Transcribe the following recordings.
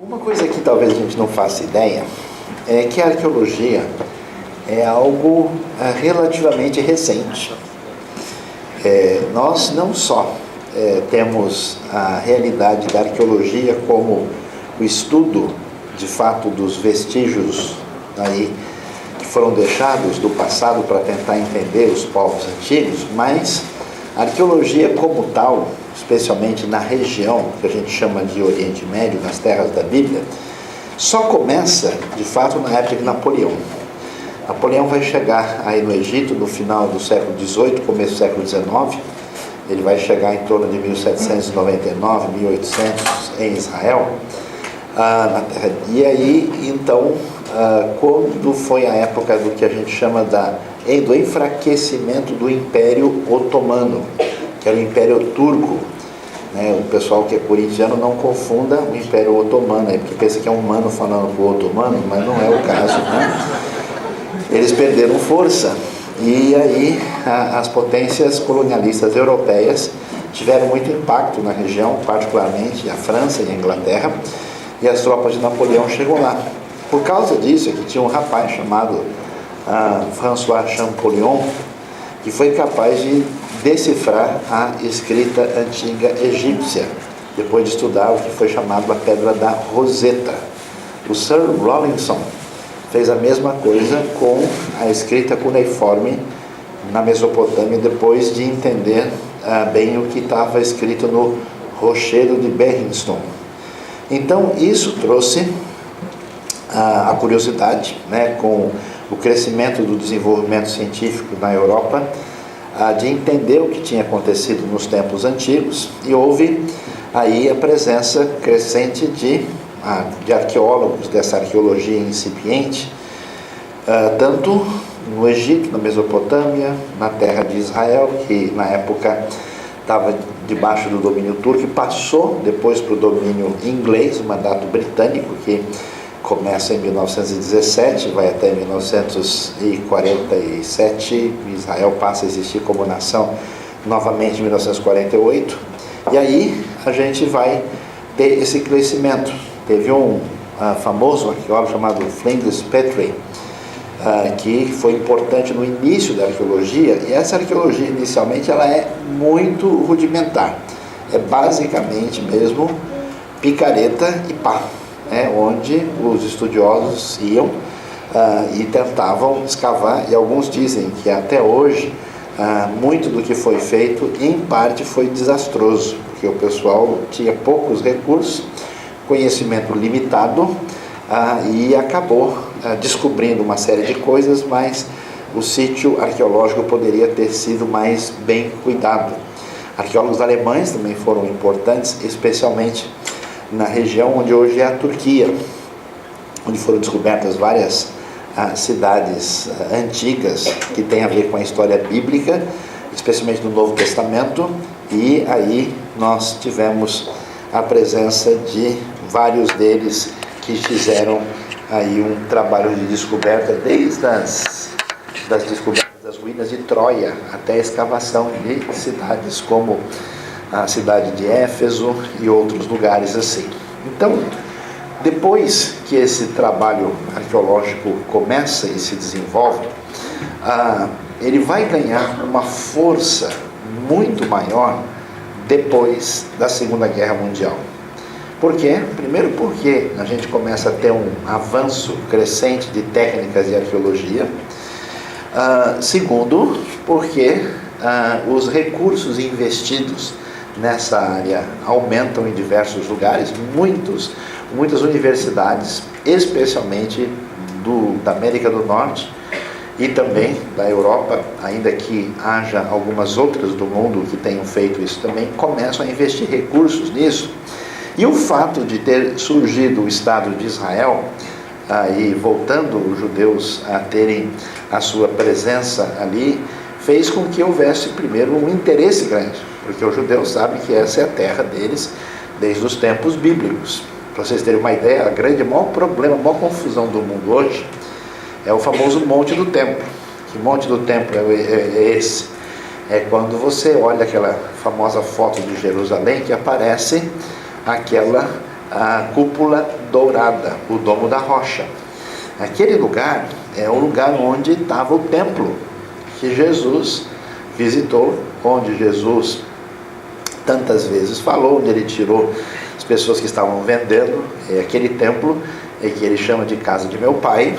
Uma coisa que talvez a gente não faça ideia é que a arqueologia é algo relativamente recente. Nós não só temos a realidade da arqueologia como o estudo, de fato, dos vestígios aí que foram deixados do passado para tentar entender os povos antigos, mas a arqueologia como tal, especialmente na região que a gente chama de Oriente Médio, nas terras da Bíblia, só começa, de fato, na época de Napoleão. Napoleão vai chegar aí no Egito no final do século XVIII, começo do século XIX. Ele vai chegar em torno de 1799, 1800 em Israel, na terra. E aí, então, quando foi a época do que a gente chama do enfraquecimento do Império Otomano, que era o Império Turco, né? O pessoal que é corintiano não confunda o Império Otomano, porque pensa que é um humano falando com o otomano, mas não é o caso, né? Eles perderam força e aí as potências colonialistas europeias tiveram muito impacto na região, particularmente a França e a Inglaterra, e as tropas de Napoleão chegam lá. Por causa disso, que tinha um rapaz chamado François Champollion, que foi capaz de decifrar a escrita antiga egípcia, depois de estudar o que foi chamado a Pedra da Roseta. O Sir Rawlinson fez a mesma coisa com a escrita cuneiforme na Mesopotâmia, depois de entender bem o que estava escrito no Rochedo de Berrinston. Então, isso trouxe a curiosidade, né, com o crescimento do desenvolvimento científico na Europa, de entender o que tinha acontecido nos tempos antigos, e houve aí a presença crescente de arqueólogos dessa arqueologia incipiente, tanto no Egito, na Mesopotâmia, na terra de Israel, que na época estava debaixo do domínio turco e passou depois para o domínio inglês, o mandato britânico, que começa em 1917, vai até 1947, Israel passa a existir como nação novamente em 1948, e aí a gente vai ter esse crescimento. Teve um famoso arqueólogo chamado Flinders Petrie, que foi importante no início da arqueologia, e essa arqueologia inicialmente ela é muito rudimentar, é basicamente mesmo picareta e pá, onde os estudiosos iam e tentavam escavar, e alguns dizem que até hoje muito do que foi feito em parte foi desastroso, porque o pessoal tinha poucos recursos, conhecimento limitado, e acabou descobrindo uma série de coisas, mas o sítio arqueológico poderia ter sido mais bem cuidado. Arqueólogos alemães também foram importantes, especialmente na região onde hoje é a Turquia, onde foram descobertas várias cidades antigas que têm a ver com a história bíblica, especialmente no Novo Testamento, e aí nós tivemos a presença de vários deles que fizeram aí um trabalho de descoberta, desde das descobertas das ruínas de Troia até a escavação de cidades como a cidade de Éfeso e outros lugares assim. Então, depois que esse trabalho arqueológico começa e se desenvolve, ele vai ganhar uma força muito maior depois da Segunda Guerra Mundial. Por quê? Primeiro porque a gente começa a ter um avanço crescente de técnicas de arqueologia. Segundo, porque os recursos investidos nessa área aumentam em diversos lugares. Muitas universidades, especialmente da América do Norte e também da Europa, ainda que haja algumas outras do mundo que tenham feito isso também, começam a investir recursos nisso. E o fato de ter surgido o Estado de Israel, e voltando os judeus a terem a sua presença ali, fez com que houvesse primeiro um interesse grande, porque os judeus sabem que essa é a terra deles desde os tempos bíblicos. Para vocês terem uma ideia, o maior problema, a maior confusão do mundo hoje é o famoso Monte do Templo. Que Monte do Templo é esse? É quando você olha aquela famosa foto de Jerusalém, que aparece aquela a cúpula dourada, o Domo da Rocha. Aquele lugar é o lugar onde estava o templo que Jesus visitou, onde Jesus tantas vezes falou, onde ele tirou as pessoas que estavam vendendo, aquele templo que ele chama de casa de meu pai,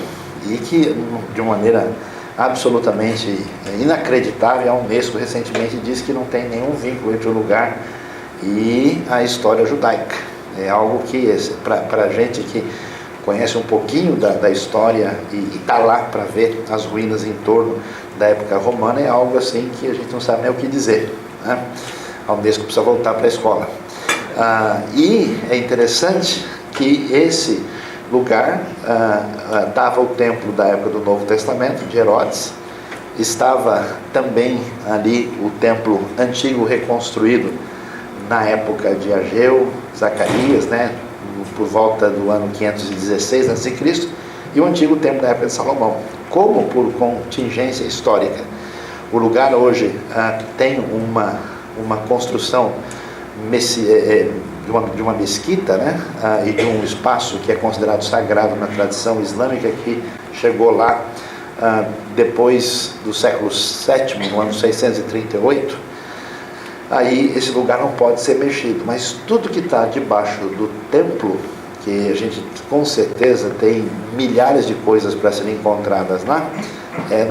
e que de uma maneira absolutamente inacreditável, a Unesco recentemente disse que não tem nenhum vínculo entre o lugar e a história judaica. É algo que, para a gente que conhece um pouquinho da história e está lá para ver as ruínas em torno da época romana, é algo assim que a gente não sabe nem o que dizer, né? A Unesco precisa voltar para a escola. E é interessante que esse lugar estava o templo da época do Novo Testamento, de Herodes, estava também ali o templo antigo reconstruído na época de Ageu, Zacarias, né, por volta do ano 516 a.C., e o antigo templo da época de Salomão. Como por contingência histórica o lugar hoje tem uma construção de uma mesquita, né, e de um espaço que é considerado sagrado na tradição islâmica, que chegou lá depois do século VII, no ano 638, aí esse lugar não pode ser mexido, mas tudo que está debaixo do templo, que a gente com certeza tem milhares de coisas para serem encontradas lá,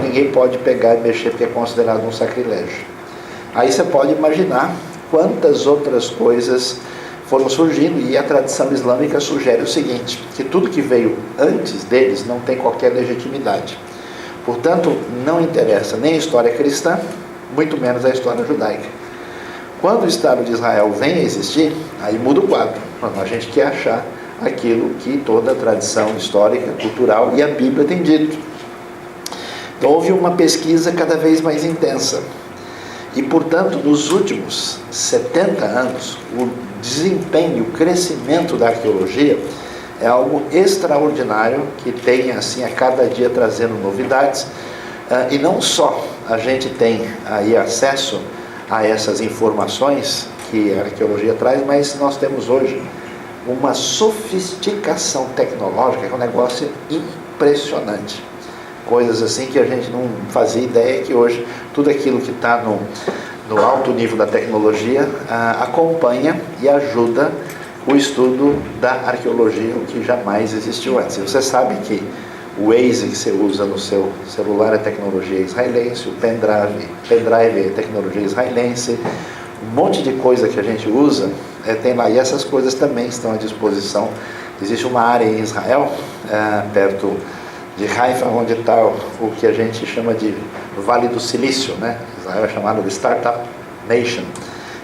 ninguém pode pegar e mexer porque é considerado um sacrilégio. Aí você pode imaginar quantas outras coisas foram surgindo, e a tradição islâmica sugere o seguinte, que tudo que veio antes deles não tem qualquer legitimidade. Portanto, não interessa nem a história cristã, muito menos a história judaica. Quando o Estado de Israel vem a existir, aí muda o quadro. A gente quer achar aquilo que toda a tradição histórica, cultural e a Bíblia tem dito. Então houve uma pesquisa cada vez mais intensa. E, portanto, nos últimos 70 anos, o desempenho, o crescimento da arqueologia é algo extraordinário, que tem, assim, a cada dia trazendo novidades. E não só a gente tem aí acesso a essas informações que a arqueologia traz, mas nós temos hoje uma sofisticação tecnológica, que é um negócio impressionante. Coisas assim que a gente não fazia ideia, que hoje tudo aquilo que está no alto nível da tecnologia acompanha e ajuda o estudo da arqueologia, o que jamais existiu antes. E você sabe que o Waze que você usa no seu celular é tecnologia israelense, o pendrive é tecnologia israelense, um monte de coisa que a gente usa tem lá, e essas coisas também estão à disposição. Existe uma área em Israel, perto de Haifa, onde está o que a gente chama de Vale do Silício, né? Israel é chamado de Startup Nation.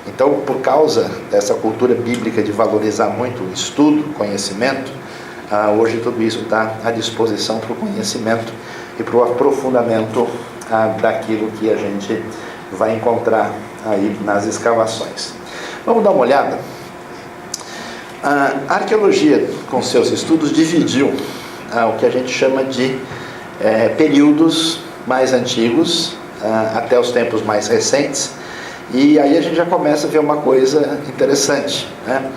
Então, por causa dessa cultura bíblica de valorizar muito o estudo, conhecimento, hoje tudo isso está à disposição para o conhecimento e para o aprofundamento daquilo que a gente vai encontrar aí nas escavações. Vamos dar uma olhada? A arqueologia, com seus estudos, dividiu o que a gente chama de períodos mais antigos até os tempos mais recentes, e aí a gente já começa a ver uma coisa interessante, né?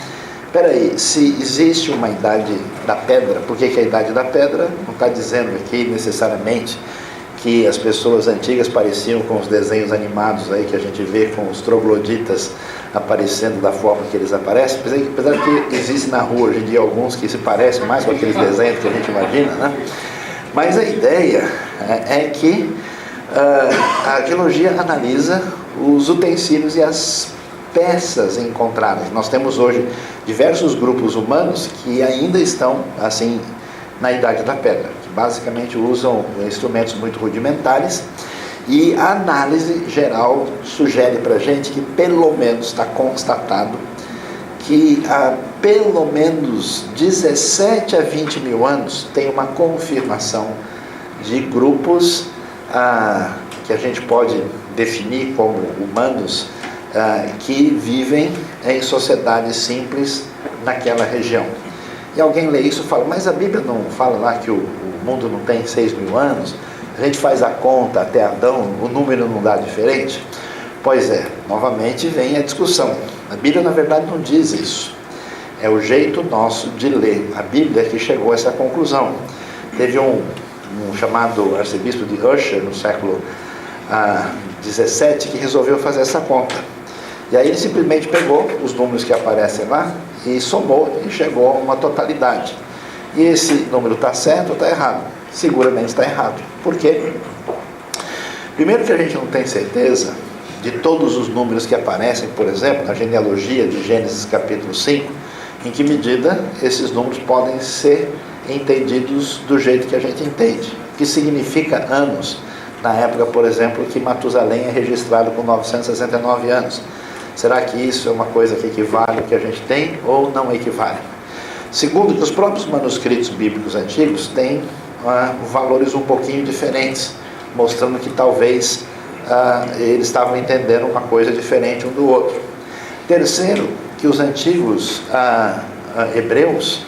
Espera aí, se existe uma idade da pedra, por que é a idade da pedra? Não está dizendo aqui necessariamente que as pessoas antigas pareciam com os desenhos animados aí que a gente vê, com os trogloditas aparecendo da forma que eles aparecem, apesar que existe na rua hoje em dia alguns que se parecem mais com aqueles desenhos que a gente imagina, né? Mas a ideia é que a arqueologia analisa os utensílios e as peças encontradas. Nós temos hoje diversos grupos humanos que ainda estão assim na idade da pedra, que basicamente usam instrumentos muito rudimentares, e a análise geral sugere para a gente que pelo menos está constatado que há pelo menos 17 a 20 mil anos tem uma confirmação de grupos que a gente pode definir como humanos, que vivem em sociedades simples naquela região. E alguém lê isso e fala, mas a Bíblia não fala lá que o mundo não tem 6 mil anos? A gente faz a conta até Adão, o número não dá diferente? Pois é, novamente vem a discussão. A Bíblia, na verdade, não diz isso. É o jeito nosso de ler a Bíblia que chegou a essa conclusão. Teve um chamado arcebispo de Usher, no século XVII, que resolveu fazer essa conta. E aí ele simplesmente pegou os números que aparecem lá e somou e chegou a uma totalidade. E esse número está certo ou está errado? Seguramente está errado. Por quê? Primeiro que a gente não tem certeza de todos os números que aparecem, por exemplo, na genealogia de Gênesis capítulo 5, em que medida esses números podem ser entendidos do jeito que a gente entende, que significa anos, na época, por exemplo, que Matusalém é registrado com 969 anos. Será que isso é uma coisa que equivale ao que a gente tem ou não equivale? Segundo, que os próprios manuscritos bíblicos antigos têm valores um pouquinho diferentes, mostrando que talvez eles estavam entendendo uma coisa diferente um do outro. Terceiro, que os antigos hebreus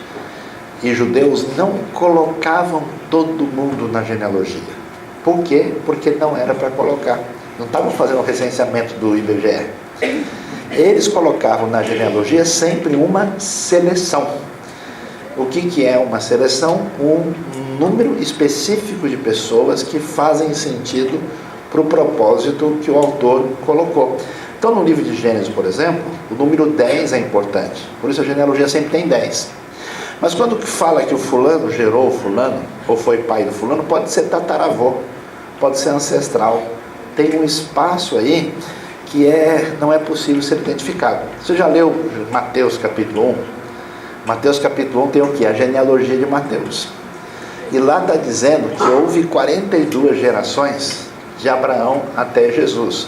e judeus não colocavam todo mundo na genealogia. Por quê? Porque não era para colocar. Não estavam fazendo o recenseamento do IBGE. Eles colocavam na genealogia sempre uma seleção. O que é uma seleção? Um número específico de pessoas que fazem sentido para o propósito que o autor colocou. Então, no livro de Gênesis, por exemplo, o número 10 é importante. Por isso a genealogia sempre tem 10. Mas quando fala que o fulano gerou o fulano, ou foi pai do fulano, pode ser tataravô, pode ser ancestral. Tem um espaço aí que não é possível ser identificado. Você já leu Mateus capítulo 1? Mateus capítulo 1 tem o quê? A genealogia de Mateus. E lá está dizendo que houve 42 gerações de Abraão até Jesus.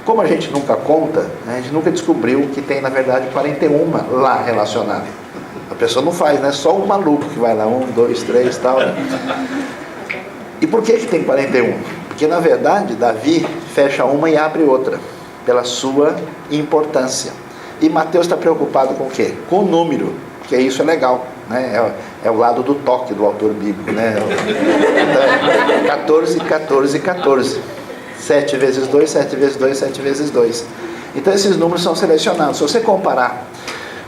Como a gente nunca conta, a gente nunca descobriu que tem, na verdade, 41 lá relacionadas. A pessoa não faz, né? Só o maluco que vai lá, 1, 2, 3 e tal. Né? E por que tem 41? Porque, na verdade, Davi fecha uma e abre outra, pela sua importância. E Mateus está preocupado com o quê? Com o número, porque isso é legal, né? É o lado do toque do autor bíblico, né? 14, 14, 14. 7 vezes 2, 7 vezes 2, 7 vezes 2. Então esses números são selecionados. Se você comparar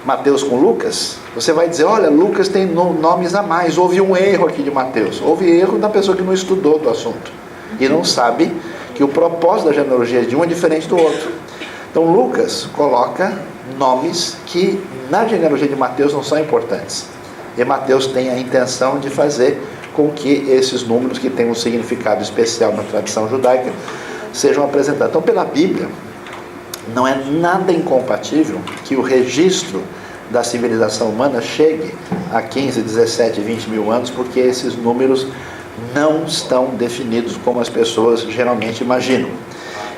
Mateus com Lucas, você vai dizer, olha, Lucas tem nomes a mais, houve um erro aqui de Mateus. Houve erro da pessoa que não estudou do assunto e não sabe que o propósito da genealogia de um é diferente do outro. Então Lucas coloca nomes que na genealogia de Mateus não são importantes. E Mateus tem a intenção de fazer com que esses números que têm um significado especial na tradição judaica sejam apresentados. Então, pela Bíblia, não é nada incompatível que o registro da civilização humana chegue a 15, 17, 20 mil anos, porque esses números não estão definidos como as pessoas geralmente imaginam.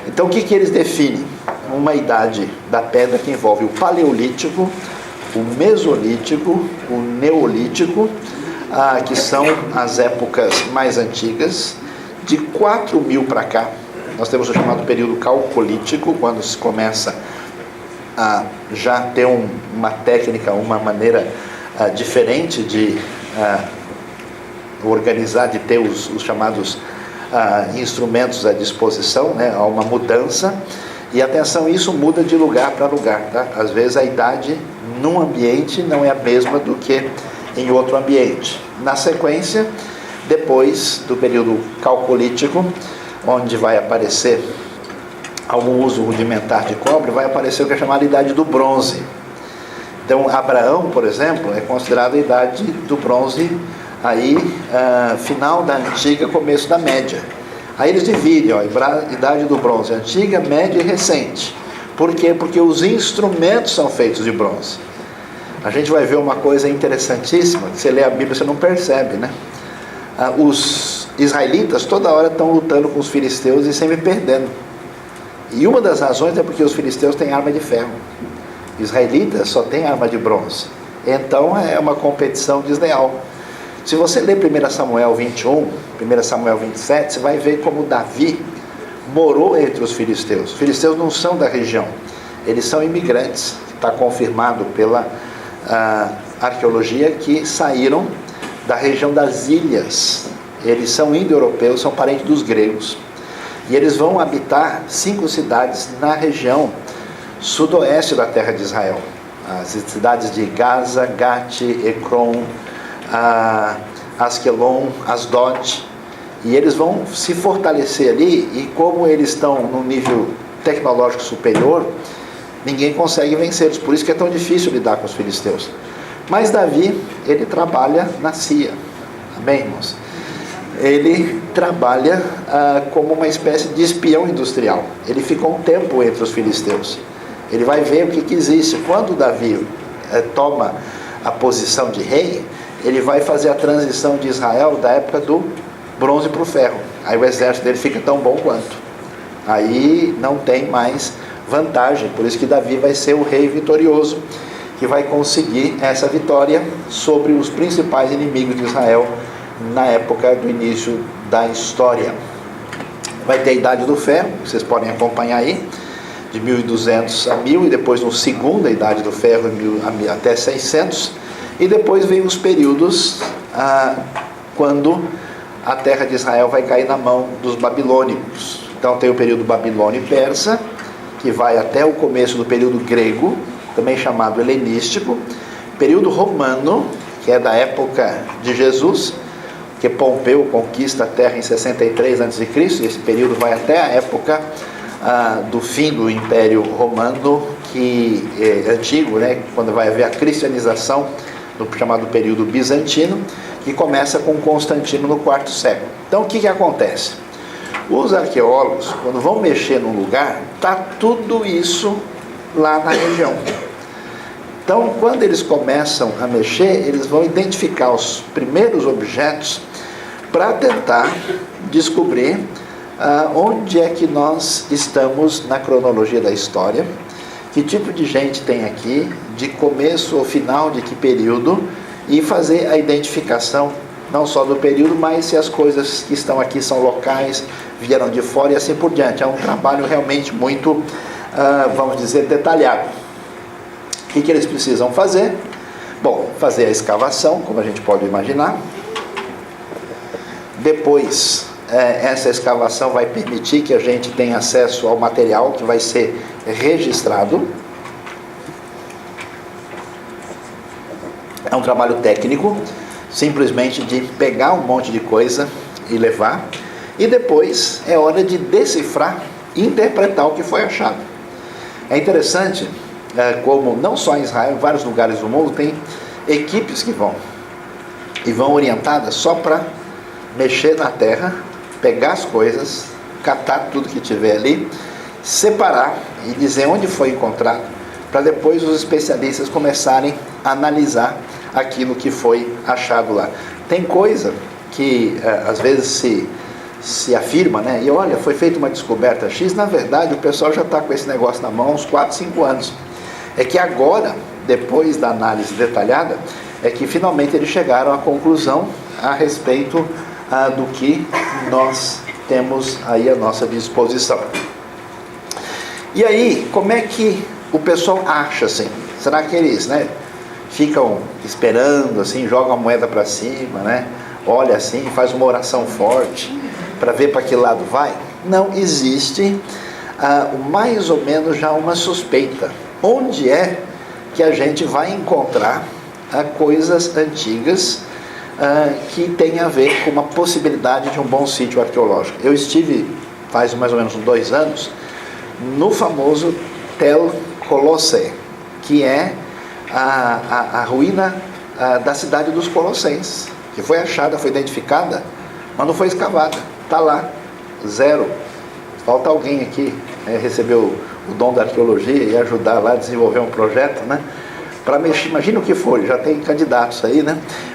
Então, o que eles definem? Uma idade da pedra que envolve o Paleolítico, o Mesolítico, o Neolítico, que são as épocas mais antigas, de 4.000 para cá. Nós temos o chamado período calcolítico, quando se começa a já ter uma técnica, uma maneira diferente de organizar, de ter os chamados instrumentos à disposição, né? Há uma mudança. E atenção, isso muda de lugar para lugar, tá? Às vezes a idade num ambiente não é a mesma do que em outro ambiente. Na sequência, depois do período calcolítico, onde vai aparecer algum uso rudimentar de cobre, vai aparecer o que é chamado idade do bronze. Então, Abraão, por exemplo, é considerado a idade do bronze, aí, final da antiga, começo da média. Aí eles dividem, idade do bronze, antiga, média e recente. Por quê? Porque os instrumentos são feitos de bronze. A gente vai ver uma coisa interessantíssima, que você lê a Bíblia, você não percebe, né? Os israelitas toda hora estão lutando com os filisteus e sempre perdendo. E uma das razões é porque os filisteus têm arma de ferro. Os israelitas só têm arma de bronze. Então é uma competição desleal. Se você ler 1 Samuel 21, 1 Samuel 27, você vai ver como Davi morou entre os filisteus. Os filisteus não são da região, eles são imigrantes. Está confirmado pela arqueologia que saíram da região das ilhas. Eles são indo-europeus, são parentes dos gregos. E eles vão habitar 5 cidades na região sudoeste da terra de Israel. as cidades de Gaza, Gate, Ekron, Askelon, Asdod, e eles vão se fortalecer ali, e como eles estão num nível tecnológico superior, ninguém consegue vencê-los, por isso que é tão difícil lidar com os filisteus. Mas Davi, ele trabalha na CIA, amém, irmãos? Ele trabalha como uma espécie de espião industrial. Ele ficou um tempo entre os filisteus. Ele vai ver o que existe. Quando Davi toma a posição de rei, ele vai fazer a transição de Israel da época do bronze para o ferro. Aí o exército dele fica tão bom quanto. Aí não tem mais vantagem. Por isso que Davi vai ser o rei vitorioso, que vai conseguir essa vitória sobre os principais inimigos de Israel na época do início da história. Vai ter a Idade do Ferro, vocês podem acompanhar aí, de 1200 a 1000, e depois no segunda Idade do Ferro até 600, e depois vem os períodos quando a terra de Israel vai cair na mão dos babilônicos. Então tem o período babilônio e persa, que vai até o começo do período grego, também chamado helenístico, período romano, que é da época de Jesus, que Pompeu conquista a terra em 63 a.C., e esse período vai até a época do fim do Império Romano, que é antigo, né, quando vai haver a cristianização, no chamado período bizantino, que começa com Constantino no quarto século. Então o que acontece? Os arqueólogos, quando vão mexer num lugar, está tudo isso lá na região. Então, quando eles começam a mexer, eles vão identificar os primeiros objetos para tentar descobrir onde é que nós estamos na cronologia da história, que tipo de gente tem aqui, de começo ou final de que período, e fazer a identificação não só do período, mas se as coisas que estão aqui são locais, vieram de fora e assim por diante. É um trabalho realmente muito, vamos dizer, detalhado. O que eles precisam fazer? Bom, fazer a escavação, como a gente pode imaginar. Depois, essa escavação vai permitir que a gente tenha acesso ao material que vai ser registrado. É um trabalho técnico, simplesmente de pegar um monte de coisa e levar. E depois é hora de decifrar e interpretar o que foi achado. É interessante como não só em Israel, em vários lugares do mundo, tem equipes que vão orientadas só para mexer na terra, pegar as coisas, catar tudo que tiver ali, separar e dizer onde foi encontrado, para depois os especialistas começarem a analisar aquilo que foi achado lá. Tem coisa que às vezes se afirma, né? E olha, foi feita uma descoberta X, na verdade o pessoal já está com esse negócio na mão há uns 4, 5 anos. É que agora, depois da análise detalhada, é que finalmente eles chegaram à conclusão a respeito do que nós temos aí à nossa disposição. E aí, como é que o pessoal acha assim? Será que eles, ficam esperando assim, jogam a moeda para cima, olha assim, faz uma oração forte para ver para que lado vai? Não, existe mais ou menos já uma suspeita. Onde é que a gente vai encontrar coisas antigas que tem a ver com uma possibilidade de um bom sítio arqueológico? Eu estive, faz mais ou menos uns 2 anos, no famoso Tel Colosse, que é a ruína da cidade dos Colossenses, que foi achada, foi identificada, mas não foi escavada. Está lá, zero. Falta alguém aqui recebeu o dom da arqueologia e ajudar lá a desenvolver um projeto, para mexer. Imagina o que foi, já tem candidatos aí,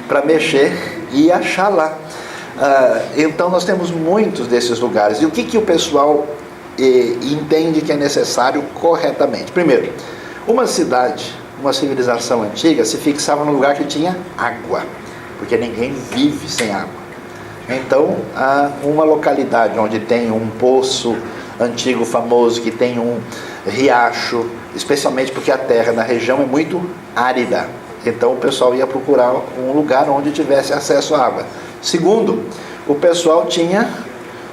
para mexer e achar lá. Então nós temos muitos desses lugares. E o que o pessoal entende que é necessário corretamente? Primeiro, uma cidade, uma civilização antiga se fixava num lugar que tinha água, porque ninguém vive sem água. Então, uma localidade onde tem um poço antigo famoso, que tem um riacho, especialmente porque a terra na região é muito árida. Então o pessoal ia procurar um lugar onde tivesse acesso à água. Segundo, o pessoal tinha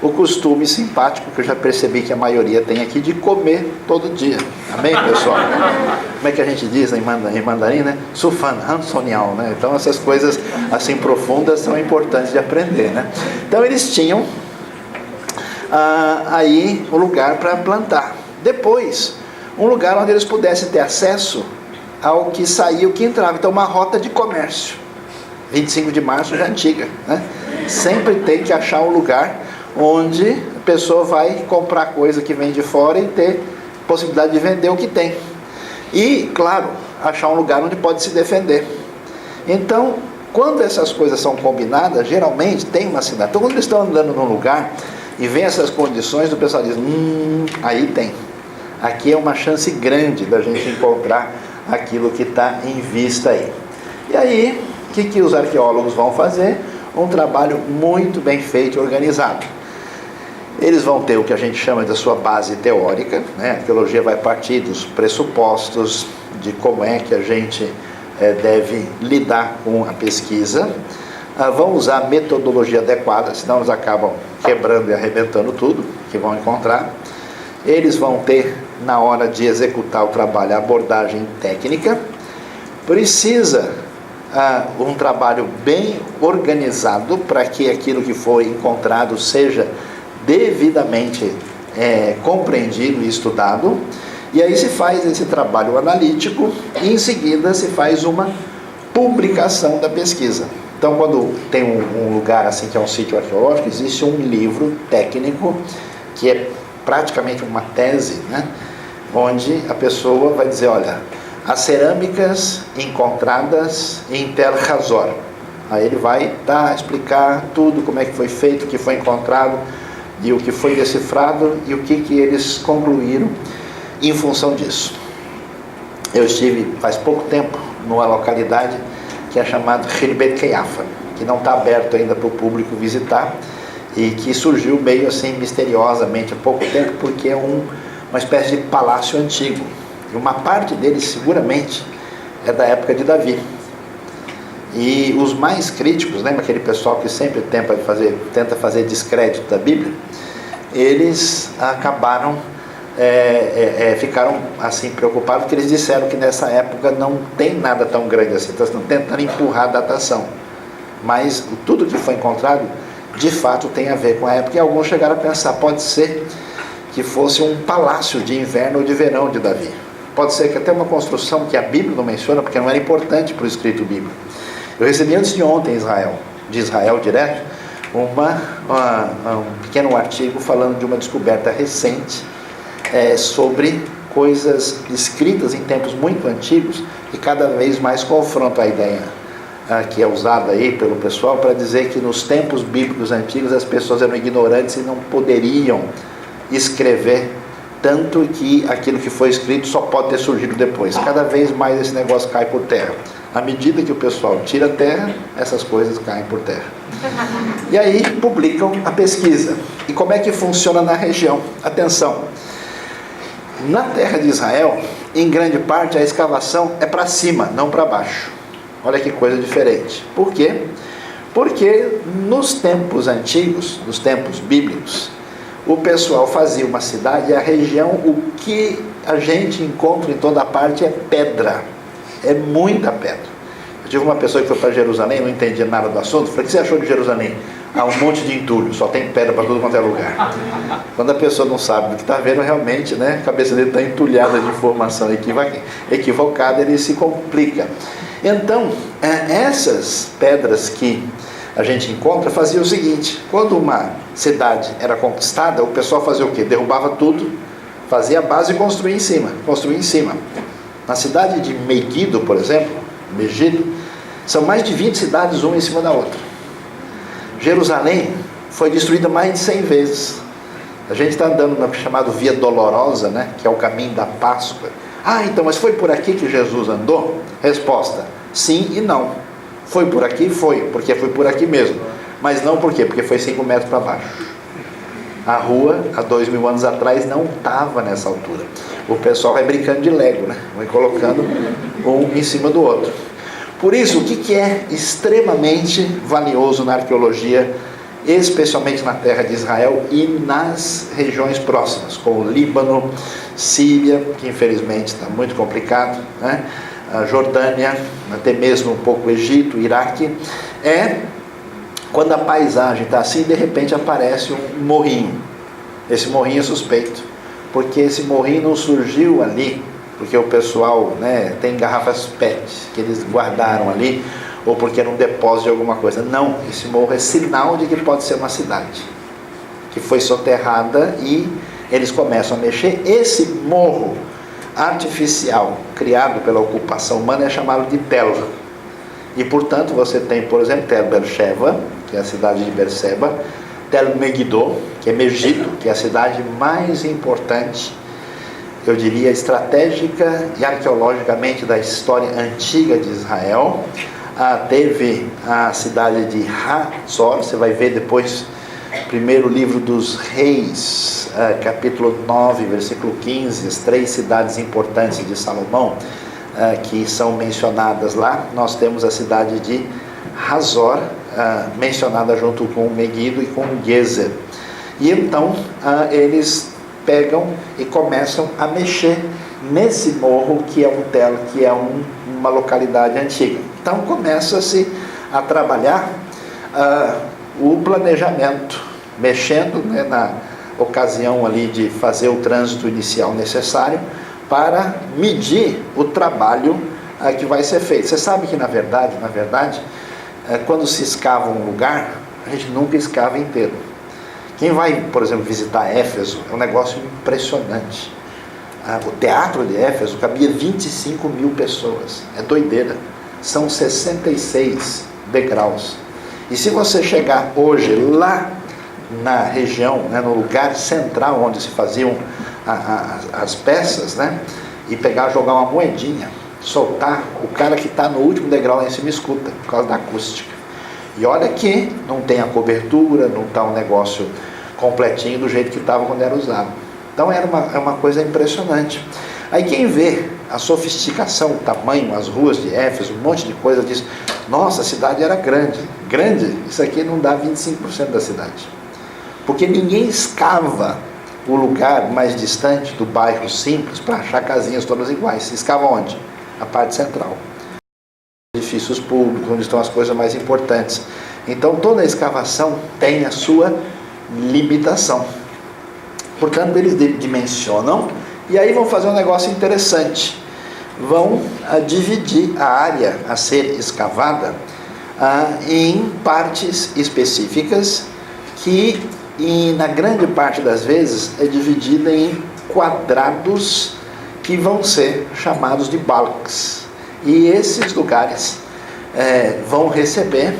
o costume simpático, que eu já percebi que a maioria tem aqui, de comer todo dia. Amém, pessoal? Como é que a gente diz em mandarim, né? Sufan, Hansonial, né? Então essas coisas assim profundas são importantes de aprender, né? Então eles tinham aí um lugar para plantar. Depois, um lugar onde eles pudessem ter acesso ao que saía, o que entrava. Então uma rota de comércio. 25 de março já é antiga, né? Sempre tem que achar um lugar onde a pessoa vai comprar coisa que vem de fora e ter possibilidade de vender o que tem. E, claro, achar um lugar onde pode se defender. Então, quando essas coisas são combinadas, geralmente tem uma cidade. Então, quando eles estão andando num lugar e vem essas condições, o pessoal diz, aí tem. Aqui é uma chance grande da gente encontrar aquilo que está em vista aí. E aí, o que os arqueólogos vão fazer? Um trabalho muito bem feito e organizado. Eles vão ter o que a gente chama da sua base teórica, né? A arqueologia vai partir dos pressupostos de como é que a gente deve lidar com a pesquisa. Vão usar a metodologia adequada, senão eles acabam quebrando e arrebentando tudo que vão encontrar. Eles vão ter, na hora de executar o trabalho, a abordagem técnica. Precisa um trabalho bem organizado para que aquilo que foi encontrado seja devidamente compreendido e estudado. E aí se faz esse trabalho analítico e em seguida se faz uma publicação da pesquisa. Então, quando tem um lugar assim que é um sítio arqueológico, existe um livro técnico que é praticamente uma tese, né? Onde a pessoa vai dizer, olha, as cerâmicas encontradas em Tel Hazor. Aí ele vai explicar tudo, como é que foi feito, o que foi encontrado e o que foi decifrado e o que eles concluíram em função disso. Eu estive faz pouco tempo numa localidade que é chamada Khirbet Qeiyafa, que não está aberto ainda para o público visitar e que surgiu meio assim misteriosamente há pouco tempo, porque é uma espécie de palácio antigo. E uma parte dele seguramente é da época de Davi. E os mais críticos, lembra aquele pessoal que sempre tenta fazer descrédito da Bíblia? Eles acabaram, ficaram assim preocupados, porque eles disseram que nessa época não tem nada tão grande assim, então estão tentando empurrar a datação. Mas tudo que foi encontrado, de fato, tem a ver com a época, e alguns chegaram a pensar, pode ser que fosse um palácio de inverno ou de verão de Davi. Pode ser que até uma construção que a Bíblia não menciona, porque não era importante para o escrito bíblico. Eu recebi antes de ontem de Israel direto, um pequeno artigo falando de uma descoberta recente sobre coisas escritas em tempos muito antigos e cada vez mais confrontam a ideia que é usada aí pelo pessoal para dizer que nos tempos bíblicos antigos as pessoas eram ignorantes e não poderiam escrever, tanto que aquilo que foi escrito só pode ter surgido depois. Cada vez mais esse negócio cai por terra. À medida que o pessoal tira a terra, essas coisas caem por terra. E aí publicam a pesquisa. E como é que funciona na região? Atenção, na terra de Israel, em grande parte a escavação é para cima, não para baixo. Olha que coisa diferente. Por quê? Porque nos tempos antigos, nos tempos bíblicos, o pessoal fazia uma cidade e a região, o que a gente encontra em toda parte é pedra. É muita pedra. Eu tive uma pessoa que foi para Jerusalém, não entendia nada do assunto. Falei, o que você achou de Jerusalém? Um monte de entulho, só tem pedra para tudo quanto é lugar. Quando a pessoa não sabe do que está vendo, realmente, né, a cabeça dele está entulhada de informação equivocada, ele se complica. Então, essas pedras que a gente encontra fazia o seguinte: quando uma cidade era conquistada, o pessoal fazia o quê? Derrubava tudo, fazia a base e construía em cima. Na cidade de Megiddo, por exemplo, são mais de 20 cidades, uma em cima da outra. Jerusalém foi destruída mais de 100 vezes. A gente está andando na chamada Via Dolorosa, né, que é o caminho da Páscoa. Então, mas foi por aqui que Jesus andou? Resposta, sim e não. Foi por aqui? Foi, porque foi por aqui mesmo. Mas não por quê? Porque foi 5 metros para baixo. A rua, há 2000 anos atrás, não estava nessa altura. O pessoal vai brincando de Lego, né? Vai colocando um em cima do outro. Por isso, o que é extremamente valioso na arqueologia especialmente na terra de Israel e nas regiões próximas, como Líbano, Síria, que infelizmente está muito complicado, né? A Jordânia, até mesmo um pouco Egito, Iraque. É quando a paisagem está assim, de repente aparece um morrinho. Esse morrinho é suspeito, porque esse morrinho não surgiu ali porque o pessoal, né, tem garrafas PET que eles guardaram ali, ou porque era um depósito de alguma coisa. Não, esse morro é sinal de que pode ser uma cidade que foi soterrada, e eles começam a mexer. Esse morro artificial criado pela ocupação humana é chamado de Tel. E portanto você tem, por exemplo, Tel Beersheba, que é a cidade de Beerseba, Tel Megiddo, que é Megiddo, que é a cidade mais importante, eu diria, estratégica e arqueologicamente da história antiga de Israel. Teve a cidade de Hazor, você vai ver depois, primeiro livro dos Reis, capítulo 9, versículo 15, as 3 cidades importantes de Salomão, que são mencionadas lá. Nós temos a cidade de Hazor, mencionada junto com Megiddo e com Gezer. E então eles pegam e começam a mexer nesse morro que é um Tel, que é uma localidade antiga. Então começa-se a trabalhar o planejamento, mexendo, né, na ocasião ali de fazer o trânsito inicial necessário para medir o trabalho que vai ser feito. Você sabe que na verdade, quando se escava um lugar, a gente nunca escava inteiro. Quem vai, por exemplo, visitar Éfeso, é um negócio impressionante. O teatro de Éfeso cabia 25 mil pessoas. É doideira. São 66 degraus. E se você chegar hoje lá na região, né, no lugar central onde se faziam as peças, né, e pegar, jogar uma moedinha, soltar, o cara que está no último degrau lá em cima escuta, por causa da acústica. E olha que não tem a cobertura, não está um negócio completinho do jeito que estava quando era usado. Então é uma coisa impressionante. Aí quem vê a sofisticação, o tamanho, as ruas de Éfeso, um monte de coisa, diz: nossa, a cidade era grande. Grande? Isso aqui não dá 25% da cidade. Porque ninguém escava o lugar mais distante do bairro simples para achar casinhas todas iguais. Se escava onde? A parte central. Edifícios públicos, onde estão as coisas mais importantes. Então toda a escavação tem a sua limitação. Portanto, eles dimensionam e aí vão fazer um negócio interessante. Vão dividir a área a ser escavada em partes específicas, que na grande parte das vezes é dividida em quadrados que vão ser chamados de balques. E esses lugares vão receber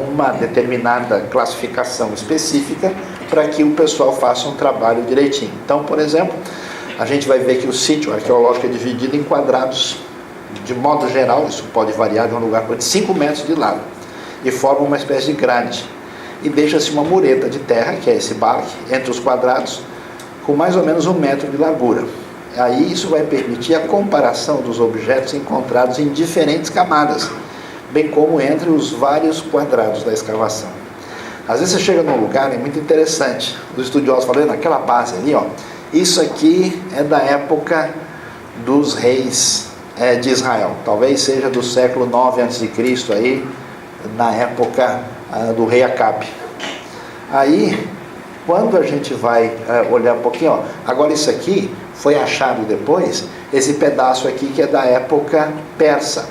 uma determinada classificação específica para que o pessoal faça um trabalho direitinho. Então, por exemplo, a gente vai ver que o sítio arqueológico é dividido em quadrados. De modo geral, isso pode variar de um lugar para outro, 5 metros de lado, e forma uma espécie de grade. E deixa-se uma mureta de terra, que é esse balque, entre os quadrados, com mais ou menos 1 metro de largura. Aí isso vai permitir a comparação dos objetos encontrados em diferentes camadas, bem como entre os vários quadrados da escavação. Às vezes você chega num lugar, é muito interessante, os estudiosos falam: naquela base ali, ó, isso aqui é da época dos reis de Israel, talvez seja do século 9 a.C., aí, na época do rei Acabe. Aí, quando a gente vai olhar um pouquinho, ó, agora isso aqui foi achado depois, esse pedaço aqui que é da época persa,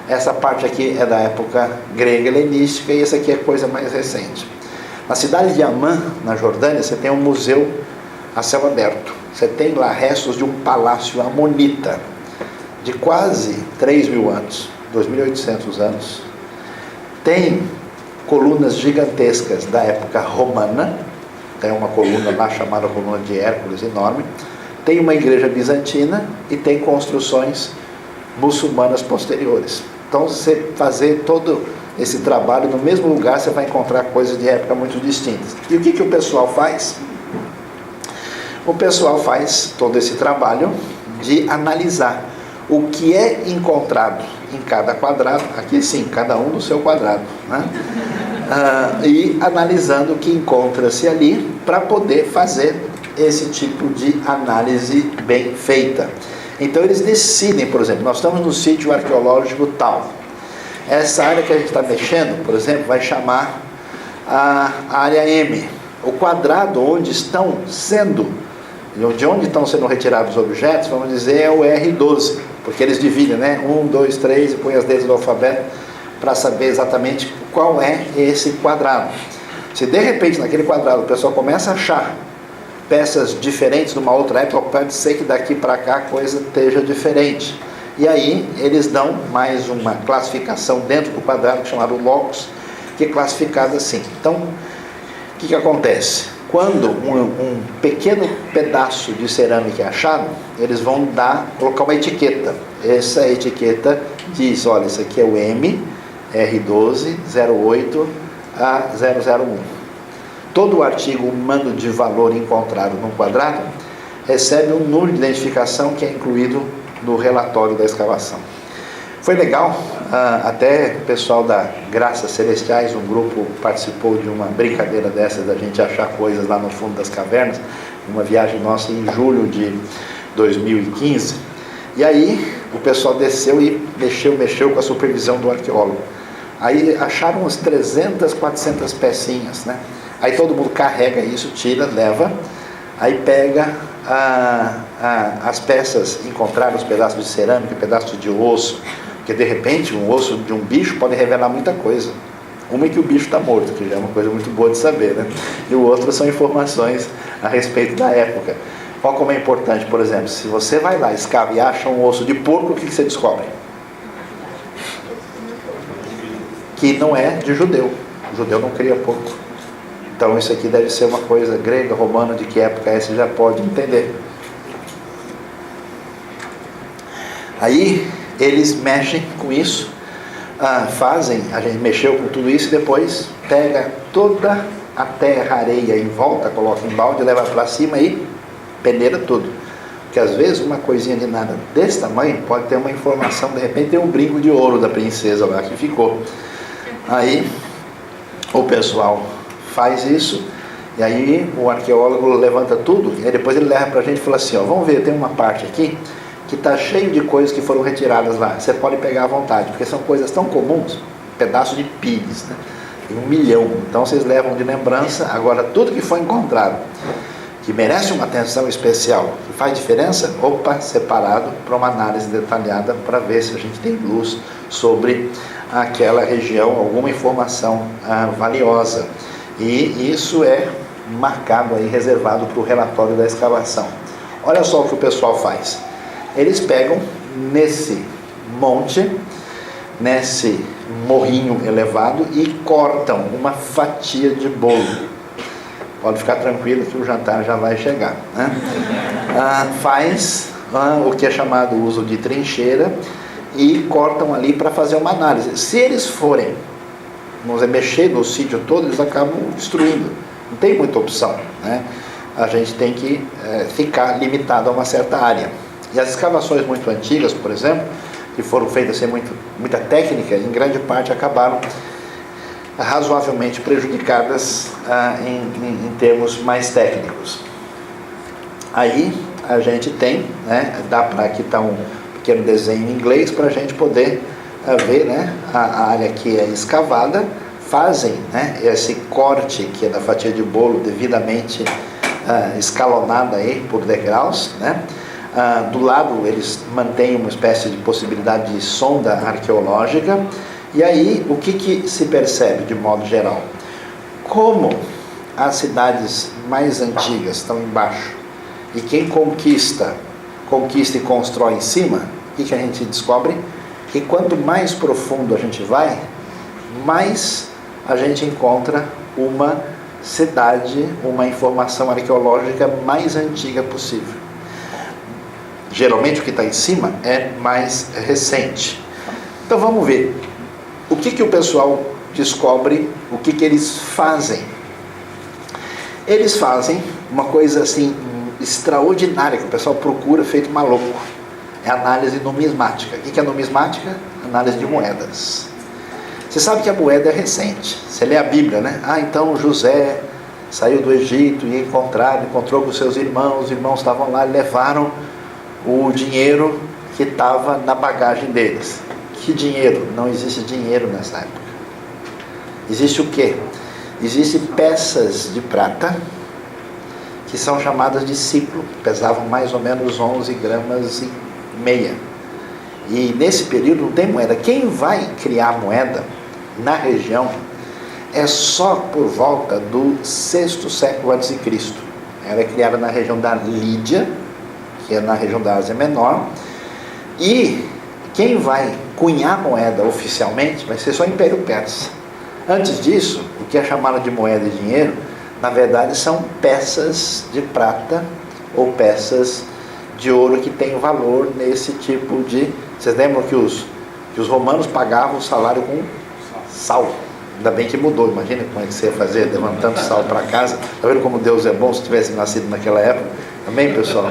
essa parte aqui é da época grega helenística, e essa aqui é coisa mais recente. Na cidade de Amã, na Jordânia, você tem um museu a céu aberto. Você tem lá restos de um palácio amonita de quase 3.000 anos, 2.800 anos. Tem colunas gigantescas da época romana, tem uma coluna lá chamada coluna de Hércules, enorme. Tem uma igreja bizantina e tem construções muçulmanas posteriores. Então, você fazer todo esse trabalho no mesmo lugar, você vai encontrar coisas de época muito distintas. E o que o pessoal faz? O pessoal faz todo esse trabalho de analisar o que é encontrado em cada quadrado, aqui sim, cada um no seu quadrado, né? E analisando o que encontra-se ali para poder fazer esse tipo de análise bem feita. Então eles decidem, por exemplo, nós estamos no sítio arqueológico tal. Essa área que a gente está mexendo, por exemplo, vai chamar a área M. O quadrado onde estão sendo, de onde estão sendo retirados os objetos, vamos dizer, é o R12, porque eles dividem, né? 1, 2, 3 e põem as letras do alfabeto para saber exatamente qual é esse quadrado. Se de repente naquele quadrado o pessoal começa a achar peças diferentes de uma outra época, pode ser que daqui para cá a coisa esteja diferente. E aí eles dão mais uma classificação dentro do quadrado chamado locus, que é classificado assim. Então, o que acontece? Quando um pequeno pedaço de cerâmica é achado, eles vão colocar uma etiqueta. Essa etiqueta diz, olha, isso aqui é o M, R12, 08 a 001. Todo o artigo humano de valor encontrado num quadrado recebe um número de identificação que é incluído no relatório da escavação. Foi legal, até o pessoal da Graças Celestiais, um grupo, participou de uma brincadeira dessas, da gente achar coisas lá no fundo das cavernas, uma viagem nossa em julho de 2015, e aí o pessoal desceu e mexeu com a supervisão do arqueólogo. Aí acharam umas 300, 400 pecinhas, né? Aí todo mundo carrega isso, tira, leva, aí pega as peças, encontraram os pedaços de cerâmica, pedaços de osso, porque de repente um osso de um bicho pode revelar muita coisa. Uma é que o bicho está morto, que já é uma coisa muito boa de saber, né? E o outro são informações a respeito da época. Olha como é importante, por exemplo, se você vai lá, escava e acha um osso de porco, o que você descobre? Que não é de judeu. O judeu não cria porco. Então isso aqui deve ser uma coisa grega, romana, de que época é, você já pode entender. Aí eles mexem com isso, a gente mexeu com tudo isso e depois pega toda a terra, areia em volta, coloca em balde, leva para cima e peneira tudo. Porque às vezes uma coisinha de nada desse tamanho pode ter uma informação, de repente tem um brinco de ouro da princesa lá que ficou. Aí o pessoal faz isso, e aí o arqueólogo levanta tudo, e aí depois ele leva para a gente e fala assim, ó, vamos ver, tem uma parte aqui que está cheio de coisas que foram retiradas lá, você pode pegar à vontade, porque são coisas tão comuns, pedaço de pires, né? Tem 1 milhão, então vocês levam de lembrança. Agora tudo que foi encontrado, que merece uma atenção especial, que faz diferença, separado para uma análise detalhada, para ver se a gente tem luz sobre aquela região, alguma informação valiosa. E isso é marcado aí, reservado para o relatório da escavação. Olha só o que o pessoal faz. Eles pegam nesse monte, nesse morrinho elevado, e cortam uma fatia de bolo. Pode ficar tranquilo que o jantar já vai chegar, né? Faz o que é chamado uso de trincheira e cortam ali para fazer uma análise. Se eles forem, vamos dizer, mexer no sítio todo, eles acabam destruindo. Não tem muita opção, né? A gente tem que ficar limitado a uma certa área. E as escavações muito antigas, por exemplo, que foram feitas sem muita técnica, em grande parte acabaram razoavelmente prejudicadas em termos mais técnicos. Aí a gente tem, né, dá para aqui está um pequeno desenho em inglês para a gente poder ver, né, a área que é escavada, fazem, né, esse corte que é da fatia de bolo devidamente escalonada aí por degraus, né? Do lado eles mantêm uma espécie de possibilidade de sonda arqueológica. E aí o que se percebe de modo geral? Como as cidades mais antigas estão embaixo e quem conquista e constrói em cima, o que a gente descobre? Que quanto mais profundo a gente vai, mais a gente encontra uma cidade, uma informação arqueológica mais antiga possível. Geralmente o que está em cima é mais recente. Então vamos ver o que o pessoal descobre, o que eles fazem. Eles fazem uma coisa assim extraordinária que o pessoal procura feito maluco. é análise numismática. O que é numismática? Análise de moedas. Você sabe que a moeda é recente. Você lê a Bíblia, né? Então José saiu do Egito e encontrou com seus irmãos. Os irmãos estavam lá e levaram o dinheiro que estava na bagagem deles. Que dinheiro? Não existe dinheiro nessa época. Existe o quê? Existem peças de prata que são chamadas de ciclo, pesavam mais ou menos 11 gramas e meia. E nesse período não tem moeda. Quem vai criar moeda na região é só por volta do 6º século a.C. Ela é criada na região da Lídia, que é na região da Ásia Menor, e quem vai cunhar moeda oficialmente vai ser só o Império Persa. Antes disso, o que é chamado de moeda e dinheiro, na verdade são peças de prata ou peças de ouro que têm valor nesse tipo de... Vocês lembram que os romanos pagavam o salário com sal? Ainda bem que mudou, imagina como é que você ia fazer, levantando sal para casa. Está vendo como Deus é bom se tivesse nascido naquela época? Amém, pessoal?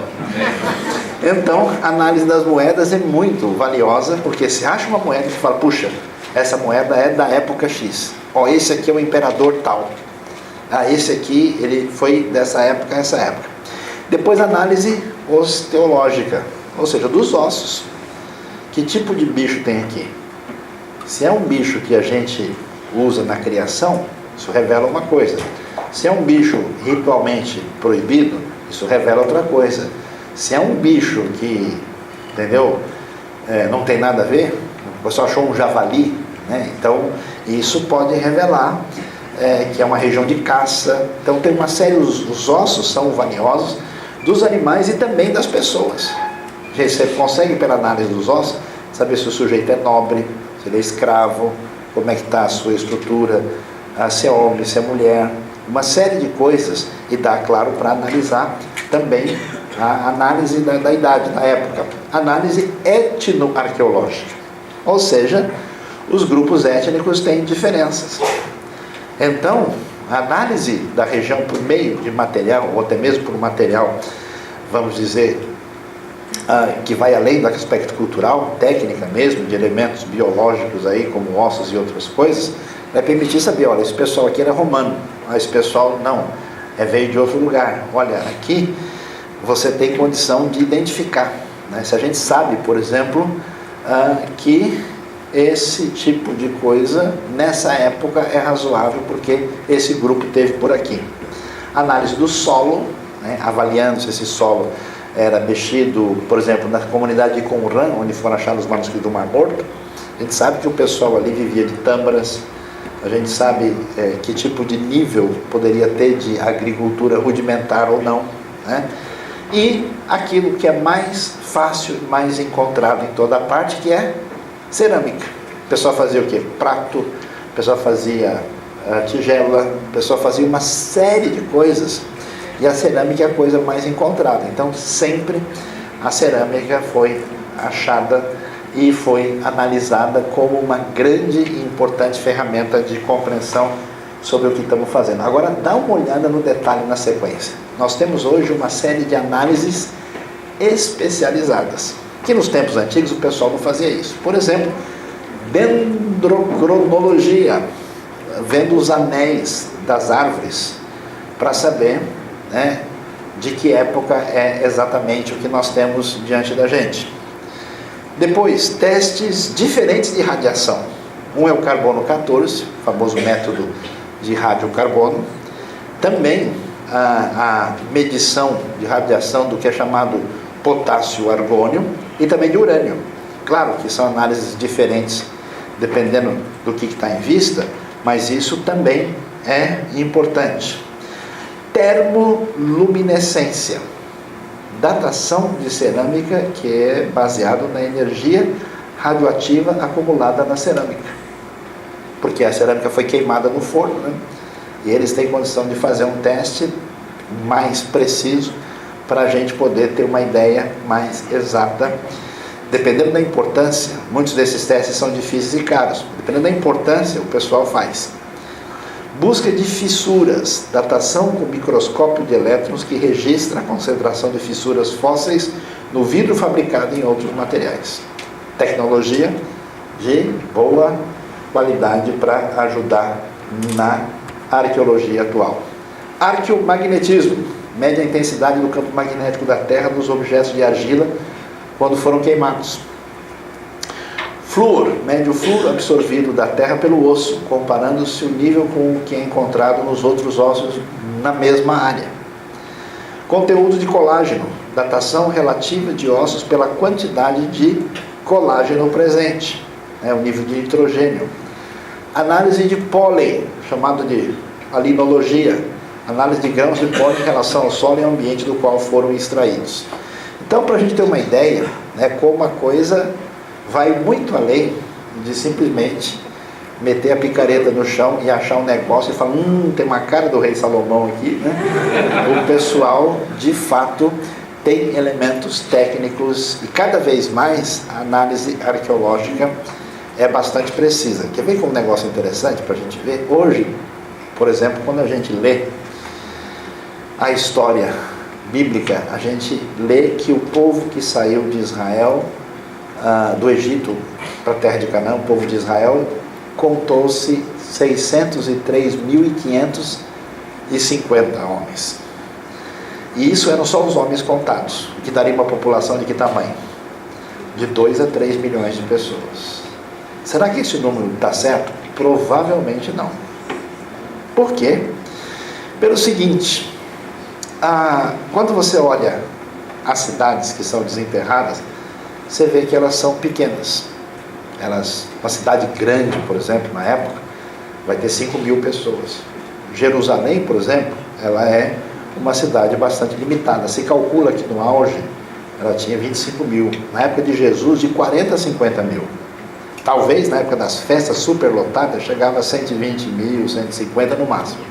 Então, a análise das moedas é muito valiosa, porque se acha uma moeda que fala, puxa, essa moeda é da época X. Esse aqui é o imperador tal. Esse aqui, ele foi dessa época a essa época. Depois, análise osteológica, ou seja, dos ossos. Que tipo de bicho tem aqui? Se é um bicho que a gente usa na criação, isso revela uma coisa. Se é um bicho ritualmente proibido, isso revela outra coisa. Se é um bicho que, entendeu, não tem nada a ver, o pessoal achou um javali, né? Então isso pode revelar que é uma região de caça. Então tem uma série, os ossos são valiosos dos animais e também das pessoas. Você consegue, pela análise dos ossos, saber se o sujeito é nobre, se ele é escravo, como é que está a sua estrutura, se é homem, se é mulher, uma série de coisas, e dá, claro, para analisar também a análise da idade, da época. Análise etnoarqueológica, ou seja, os grupos étnicos têm diferenças. Então, a análise da região por meio de material, ou até mesmo por material, vamos dizer, que vai além do aspecto cultural, técnica mesmo, de elementos biológicos aí, como ossos e outras coisas, vai permitir saber, olha, esse pessoal aqui era romano, esse pessoal não, veio de outro lugar. Olha, aqui você tem condição de identificar, né? Se a gente sabe, por exemplo, que esse tipo de coisa, nessa época, é razoável, porque esse grupo teve por aqui. Análise do solo, né? Avaliando se esse solo era mexido, por exemplo, na comunidade de Qumran, onde foram achados os manuscritos do Mar Morto. A gente sabe que o pessoal ali vivia de tâmaras, a gente sabe que tipo de nível poderia ter de agricultura rudimentar ou não, né? E aquilo que é mais fácil, mais encontrado em toda a parte, que é cerâmica. O pessoal fazia o quê? Prato, o pessoal fazia tigela, o pessoal fazia uma série de coisas. E a cerâmica é a coisa mais encontrada. Então, sempre a cerâmica foi achada e foi analisada como uma grande e importante ferramenta de compreensão sobre o que estamos fazendo. Agora, dá uma olhada no detalhe na sequência. Nós temos hoje uma série de análises especializadas, que nos tempos antigos o pessoal não fazia isso. Por exemplo, dendrocronologia, vendo os anéis das árvores, para saber, né, de que época é exatamente o que nós temos diante da gente. Depois, testes diferentes de radiação. Um é o carbono 14, o famoso método de radiocarbono. Também a medição de radiação do que é chamado potássio-argônio e também de urânio. Claro que são análises diferentes dependendo do que está em vista, mas isso também é importante. Termoluminescência, datação de cerâmica que é baseado na energia radioativa acumulada na cerâmica, porque a cerâmica foi queimada no forno, né? E eles têm condição de fazer um teste mais preciso para a gente poder ter uma ideia mais exata. Dependendo da importância, muitos desses testes são difíceis e caros. Dependendo da importância, o pessoal faz. Busca de fissuras, datação com microscópio de elétrons que registra a concentração de fissuras fósseis no vidro fabricado em outros materiais. Tecnologia de boa qualidade para ajudar na arqueologia atual. Arqueomagnetismo mede a intensidade do campo magnético da Terra nos objetos de argila quando foram queimados. Flúor mede o flúor absorvido da Terra pelo osso, comparando-se o nível com o que é encontrado nos outros ossos na mesma área. Conteúdo de colágeno, datação relativa de ossos pela quantidade de colágeno presente, o nível de nitrogênio. Análise de pólen, chamado de alinologia, análise de grãos de pólen em relação ao solo e ao ambiente do qual foram extraídos. Então, para a gente ter uma ideia, como a coisa vai muito além de simplesmente meter a picareta no chão e achar um negócio e falar, tem uma cara do rei Salomão aqui, O pessoal, de fato, tem elementos técnicos e cada vez mais a análise arqueológica é bastante precisa. Quer ver como um negócio interessante para a gente ver? Hoje, por exemplo, quando a gente lê a história bíblica, a gente lê que o povo que saiu de Israel, do Egito para a terra de Canaã, o povo de Israel, contou-se 603.550 homens. E isso eram só os homens contados, que daria uma população de que tamanho? De 2 a 3 milhões de pessoas. Será que esse número está certo? Provavelmente não. Por quê? Pelo seguinte, quando você olha as cidades que são desenterradas, você vê que elas são pequenas. Uma cidade grande, por exemplo, na época, vai ter 5.000 pessoas. Jerusalém, por exemplo, ela é uma cidade bastante limitada. Se calcula que no auge ela tinha 25.000. Na época de Jesus, de 40 a 50.000. Talvez na época das festas superlotadas chegava a 120.000, 150 no máximo.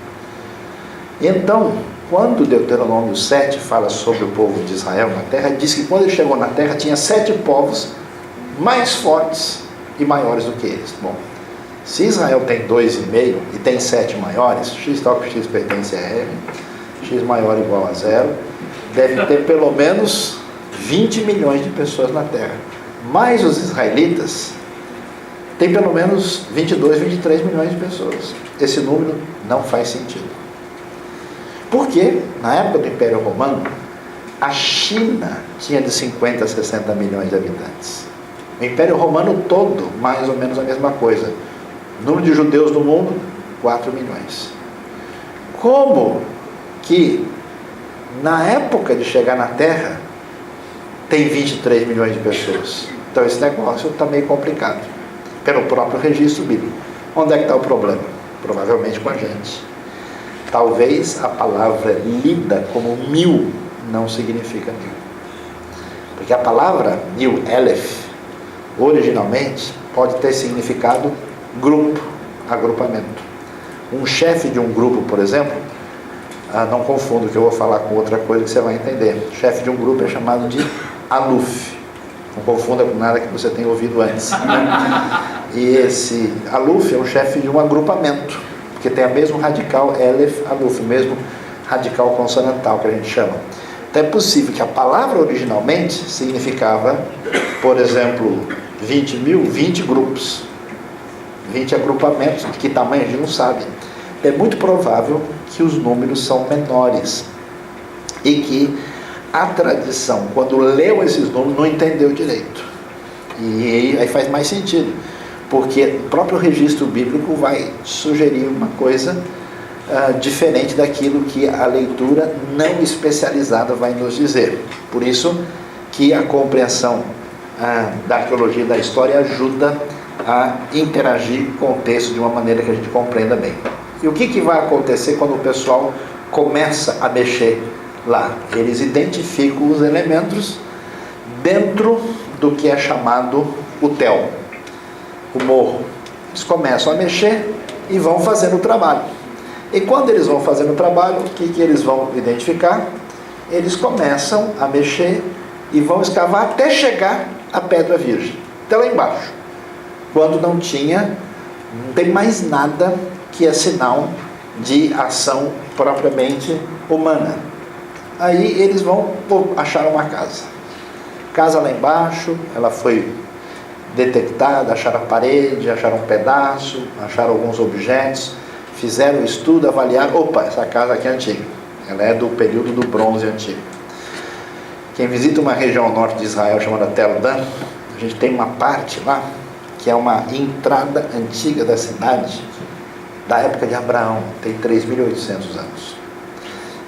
Então, quando Deuteronômio 7 fala sobre o povo de Israel na terra, diz que quando ele chegou na terra tinha 7 povos mais fortes e maiores do que eles. Bom, se Israel tem 2,5 e tem 7 maiores, x tal que x pertence a M, x maior ou igual a 0, deve ter pelo menos 20 milhões de pessoas na terra. Mais os israelitas tem pelo menos 22, 23 milhões de pessoas. Esse número não faz sentido. Porque, na época do Império Romano, a China tinha de 50 a 60 milhões de habitantes. O Império Romano todo, mais ou menos a mesma coisa. O número de judeus no mundo, 4 milhões. Como que, na época de chegar na Terra, tem 23 milhões de pessoas? Então esse negócio está meio complicado. Pelo próprio registro bíblico. Onde é que está o problema? Provavelmente com a gente. Talvez a palavra lida como 1000 não significa 1000. Porque a palavra 1000, Aleph, originalmente pode ter significado grupo, agrupamento. Um chefe de um grupo, por exemplo, não confunda que eu vou falar com outra coisa que você vai entender. O chefe de um grupo é chamado de aluf. Não confunda com nada que você tenha ouvido antes. E esse aluf é o chefe de um agrupamento, porque tem o mesmo radical Aleph, aluf, o mesmo radical consonantal que a gente chama. Então é possível que a palavra originalmente significava, por exemplo, 20.000, 20 grupos, 20 agrupamentos. De que tamanho a gente não sabe. É muito provável que os números são menores e que a tradição, quando leu esses números, não entendeu direito. E aí faz mais sentido, porque o próprio registro bíblico vai sugerir uma coisa diferente daquilo que a leitura não especializada vai nos dizer. Por isso que a compreensão da arqueologia e da história ajuda a interagir com o texto de uma maneira que a gente compreenda bem. E o que vai acontecer quando o pessoal começa a mexer lá? Eles identificam os elementos dentro do que é chamado o tel, o morro. Eles começam a mexer e vão fazendo o trabalho. E quando eles vão fazendo o trabalho, o que eles vão identificar? Eles começam a mexer e vão escavar até chegar à pedra virgem, até lá embaixo. Quando não tem mais nada que é sinal de ação propriamente humana. Aí eles vão achar uma casa. Casa lá embaixo, ela foi detectada, acharam a parede, acharam um pedaço, acharam alguns objetos, fizeram o estudo, avaliaram, opa, essa casa aqui é antiga, ela é do período do bronze antigo. Quem visita uma região ao norte de Israel chamada Tel Dan, a gente tem uma parte lá, que é uma entrada antiga da cidade, da época de Abraão, tem 3.800 anos.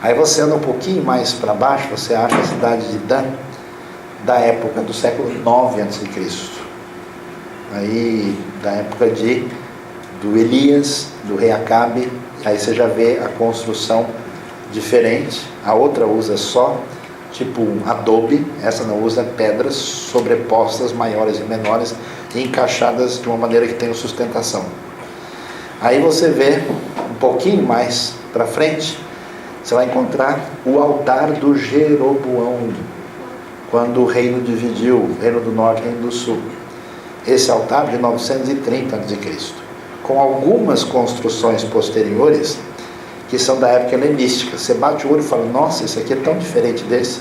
Aí você anda um pouquinho mais para baixo, você acha a cidade de Dan, da época do século 9 a.C., aí da época do Elias, do rei Acabe. Aí você já vê a construção diferente, a outra usa só tipo um adobe, essa não usa pedras sobrepostas, maiores e menores, e encaixadas de uma maneira que tenha sustentação. Aí você vê um pouquinho mais para frente, você vai encontrar o altar do Jeroboão, quando o reino dividiu, o reino do norte e o reino do sul. Esse altar de 930 a.C., com algumas construções posteriores que são da época helenística. Você bate o olho e fala, nossa, esse aqui é tão diferente desse,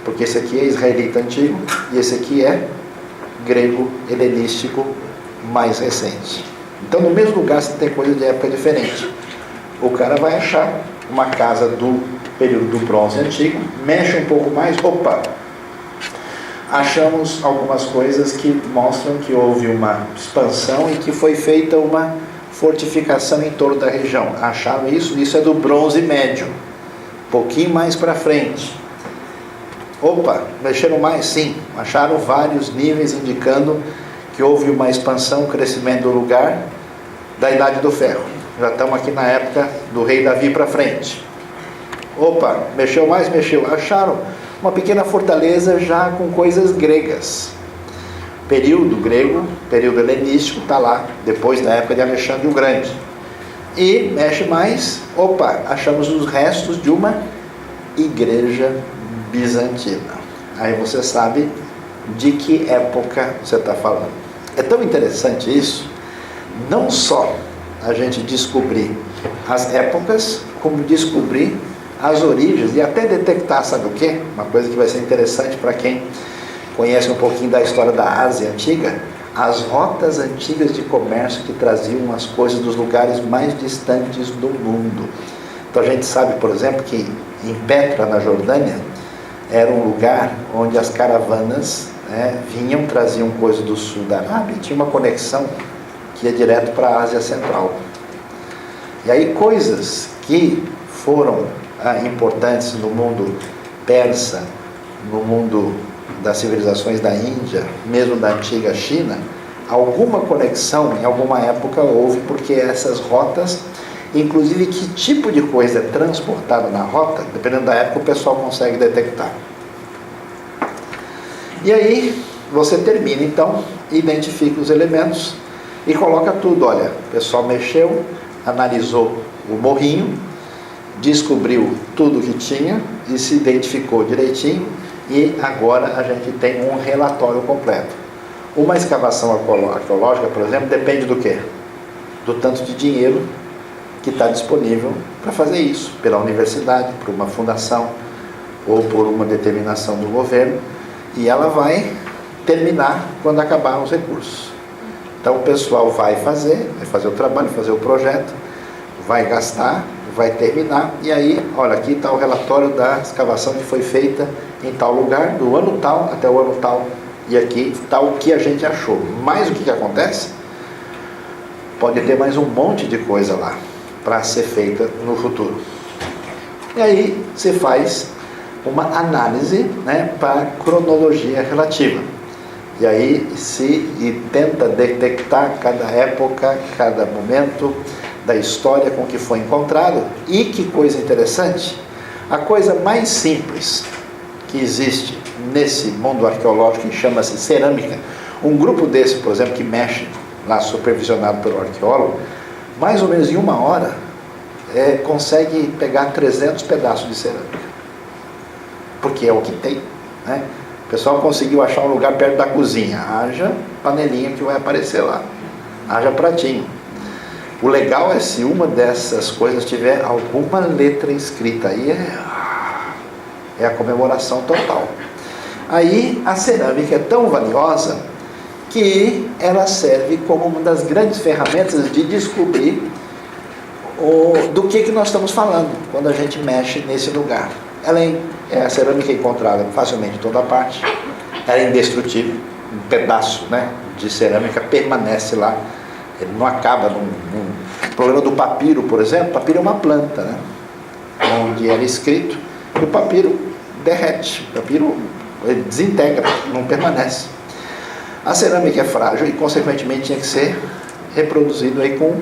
porque esse aqui é israelita antigo e esse aqui é grego helenístico mais recente. Então no mesmo lugar você tem coisa de época diferente. O cara vai achar uma casa do período do bronze antigo, mexe um pouco mais, opa, achamos algumas coisas que mostram que houve uma expansão e que foi feita uma fortificação em torno da região. Acharam isso é do bronze médio, um pouquinho mais para frente. Opa, mexeram mais? Sim, acharam vários níveis indicando que houve uma expansão, um crescimento do lugar da Idade do Ferro. Já estamos aqui na época do rei Davi para frente. Opa, mexeu mais? Mexeu. Acharam uma pequena fortaleza já com coisas gregas. Período grego, período helenístico, está lá, depois da época de Alexandre o Grande. E mexe mais, opa, achamos os restos de uma igreja bizantina. Aí você sabe de que época você está falando. É tão interessante isso, não só a gente descobrir as épocas, como descobrir as origens e até detectar, sabe o quê? Uma coisa que vai ser interessante para quem conhece um pouquinho da história da Ásia antiga, as rotas antigas de comércio que traziam as coisas dos lugares mais distantes do mundo. Então a gente sabe, por exemplo, que em Petra, na Jordânia, era um lugar onde as caravanas vinham, traziam coisas do sul da Arábia e tinha uma conexão que ia direto para a Ásia Central. E aí coisas que foram importantes no mundo persa, no mundo das civilizações da Índia, mesmo da antiga China, alguma conexão em alguma época houve, porque essas rotas, inclusive que tipo de coisa é transportada na rota, dependendo da época o pessoal consegue detectar. E aí você termina então, identifica os elementos e coloca tudo. Olha, o pessoal mexeu, analisou o morrinho, descobriu tudo que tinha e se identificou direitinho, e agora a gente tem um relatório completo. Uma escavação arqueológica, por exemplo, depende do quê? Do tanto de dinheiro que está disponível para fazer isso, pela universidade, por uma fundação ou por uma determinação do governo, e ela vai terminar quando acabar os recursos. Então o pessoal vai fazer o trabalho, fazer o projeto, vai gastar, vai terminar, e aí, olha, aqui está o relatório da escavação que foi feita em tal lugar, do ano tal até o ano tal, e aqui está o que a gente achou. Mas o que acontece? Pode ter mais um monte de coisa lá para ser feita no futuro. E aí se faz uma análise para cronologia relativa. E aí se tenta detectar cada época, cada momento da história com que foi encontrado. E que coisa interessante, a coisa mais simples que existe nesse mundo arqueológico, que chama-se cerâmica, um grupo desse, por exemplo, que mexe lá, supervisionado pelo arqueólogo, mais ou menos em 1 hora consegue pegar 300 pedaços de cerâmica, porque é o que tem, né? O pessoal conseguiu achar um lugar perto da cozinha, haja panelinha que vai aparecer lá, haja pratinho. O legal é se uma dessas coisas tiver alguma letra escrita, aí é a comemoração total. Aí a cerâmica é tão valiosa que ela serve como uma das grandes ferramentas de descobrir do que nós estamos falando quando a gente mexe nesse lugar. A cerâmica é encontrada facilmente em toda parte, ela é indestrutível, um pedaço, né, de cerâmica permanece lá, ele não acaba. O problema do papiro, por exemplo, o papiro é uma planta, né, onde era escrito, e o papiro derrete, o papiro ele desintegra, não permanece. A cerâmica é frágil e, consequentemente, tinha que ser reproduzido aí com